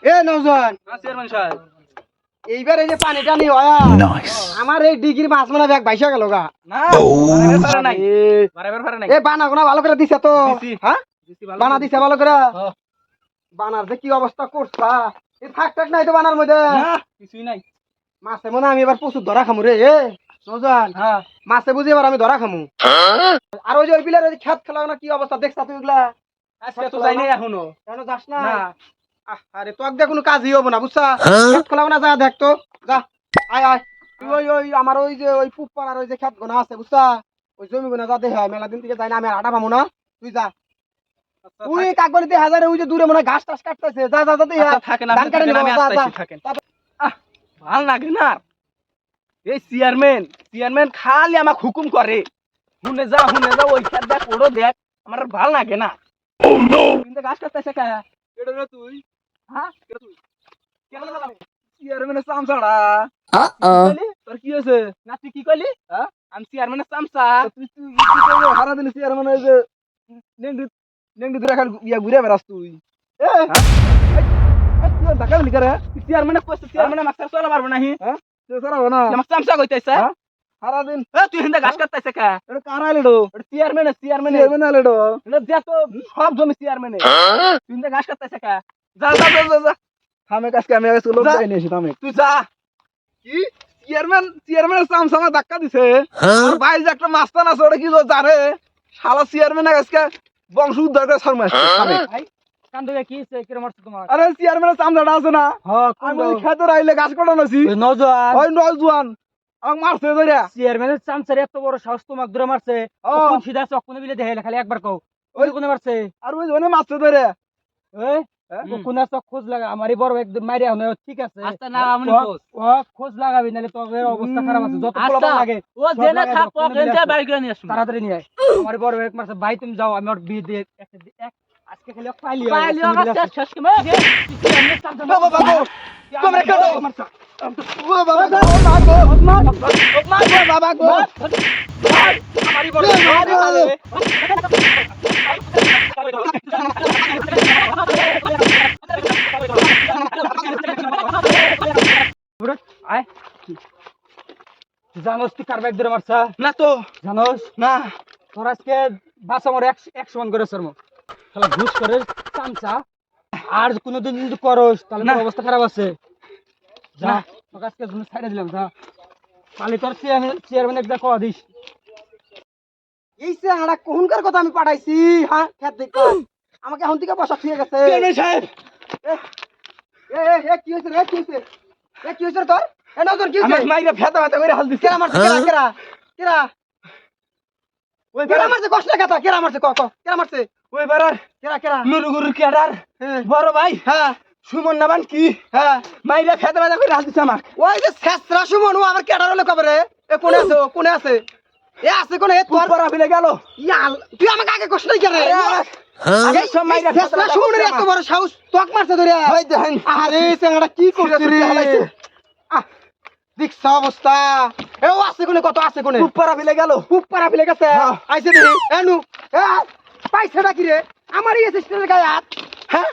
এ নওজোয়ান chairman সাহেব এইবার এই যে পানিটা নি হয় আমার এই ডিগ্রি মাছ মনে ব্যাগ বাইসা গেল গা না বাড়াইবার পারে নাই বাড়াইবার পারে নাই এ বানা গোনা ভালো করে দিছে তো দিছি। হ্যাঁ দিছি ভালো বানা করে দিছে ভালো করে হ্যাঁ। বানার যে কি অবস্থা করছা এই থাক থাক নাই তো বানার মধ্যে না কিছুই নাই মাছে মনে আমি এবার প্রচুর ধরা খামু রে এ নওজোয়ান হ্যাঁ মাছে বুঝি এবার আমি ধরা খামু আর ওই যে ওই বিলের ওই যে খেত খেলা না কি অবস্থা দেখছা তুই ওগুলা আজকে তো যাই নাই এখনো কেন যাস না না আরে তোর দিয়ে কোনো কাজই হবো না বুঝছা খেত খেলাও না যা দেখ তো যা আয় আয় তুই ওই ওই আমার ওই যে ওই পুপার আর ওই যে খেত গোনা আছে বুঝছা ওই জমি গোনা যা দেখে মেলা দিন থেকে যাই না আমি আর আটা পাবো না তুই যা তুই কাকবাড়িতে হাজারে ওই যে দূরে মনে হয় ঘাস টাস কাটতেছে যা যা যা আচ্ছা, থাকেন ধান আপনি কাটে থাকেন, নিবো, আমি যা, আসতেছি, যা। থাকেন ভাল লাগে না এই চেয়ারম্যান খালি আমাকে হুকুম করে হুনে যা ওই খেত দেখ ওড়ো দেখ আমার আর ভাল লাগে না কিন্তু গাছ কাটতেছে কে এটা না তুই হ্যাঁ কে তুই কে বলে গেলাম চেয়ারম্যানের চামচাড়া তোর কি হয়েছে না তুই কি কইলি হ্যাঁ আমি চেয়ারম্যানের চামচা তুই হারা দিন চেয়ারম্যান এই যে নেংডি ধরে খালি ঘুরে বেড়াস তুই ঢাকা লিখা রে চেয়ারম্যানে কইছে চেয়ারম্যানে মাস্টার চলা পারবে না হ্যাঁ চলাবো না আমার চামচা কইতাছে সারা দিন তুই হিন্দা গাছ কাটতাছে কা এটা কারা আইলো এটা চেয়ারম্যান আইলো এটা যা তো সব জমি চেয়ারম্যানে তুই হিন্দা গাছ কাটতাছে কা যা যা যা যা থামে কাজ আমি আগে লোক যাই নিয়েছি থামে তুই যা কি চেয়ারম্যানের চামচা আমার ধাক্কা দিছে আর ভাই যে একটা মাস্তান আছে ওটা কি জানে শালা চেয়ারম্যান আজকে বংশ উদ্ধার করে ছাড় মারছে থামে কান্দে কি সে কিরম মারছ তোমার আরে চেয়ারম্যানের চামচাটা আছে না হ্যাঁ আমি ওই খেতে রাইলে গাছ কাটানো আছি নওজোয়ান ওই নজওয়ান আমাকে মারছে ধরে চেয়ারম্যানের চামচারে এত বড় সাহস তোমাক ধরে মারছে কোন সিধা চক্কনে বিলে দেখাইলে খালি একবার কও ওই কোনে মারছে আর ওই জন্য মারছে ধরে এই কোন চক খোঁজ লাগা আমারই বড় একদম মাইরা হনে ঠিক আছে আস্তে না আমনি খোঁজ ও খোঁজ লাগাবি নালে তোর অবস্থা খারাপ আছে যত আচ্ছা, পোলা লাগে ও জেনে থাক পকেটে বাইর করে নিয়ে আসুন তাড়াতাড়ি নিয়ে আয় আমারই বড় এক মারছে ভাই তুমি যাও আমি ওর বিয়ে দিয়ে আজকে খালি পাইলি পাইলি আগে শেষ করে চেয়ারম্যানের চামচা বাবা বাবা তোমরা কেন মারছা ও বাবা গো বাবা গো আমারই বড় আয় জানোস তুই কার ব্যাগ ধরে মারছা না তো জানোস না তোর আজকে বাস আমার 100 মান করে শর্ম তাহলে ঘুষ করে চামচা আর কোনোদিন যদি করস তাহলে তোর অবস্থা খারাপ আছে যা না। তোকে আজকে তুমি ছাইড়া দিলাম যা তাহলে তোর চেয়ারম্যান একটা কয়া দিস এই সে আড়া কোনকার কথা আমি পাঠাইছি হ্যাঁ খেত দেখো আমাকে এখন থেকে বসা ঠিক গেছে চেয়ারম্যান সাহেব এ কি হইছে রে কি হইছে কি হইছে তোর এ নজর কি আমার হইছে মাইরা ফেতা ফেতা করে হাল দিছে কেরা মারছে কেরা ওই কেরা বেড়া মারছে কষ্ট কথা কেরা মারছে ক কেরা মারছে ওই বেড়ার কেরা নুরুগুরু কেডার হ্যাঁ বড় ভাই হ্যাঁ সুমন নাবান কি হ্যাঁ মাইরা ফেতা ফেতা করে হাল দিছে আমার ওই যে শেষরা সুমন ও আমার কেডার হলো কবরে এ কোনে আছে এ আছে কোনে তোর তোর পরা ফেলে গেল ইয়াল তুই আমাকে আগে কষ্ট নাই করে আগে সব মাইরা শেষরা সুমনের এত বড় সাহস তোক মারছে ধরে ওই দেখেন আরে চেঙ্গাটা কি করছিস রে হালাইছে। দেখছ অবস্থা এ ও আছে কোনে কত আছে কোনে খুব পরা ফেলে গেল খুব পারা ফেলে গেছে হ্যাঁ। আইছে দেখি এনু এ পাইছে নাকি রে আমারই এসে গায়ে হাত হ্যাঁ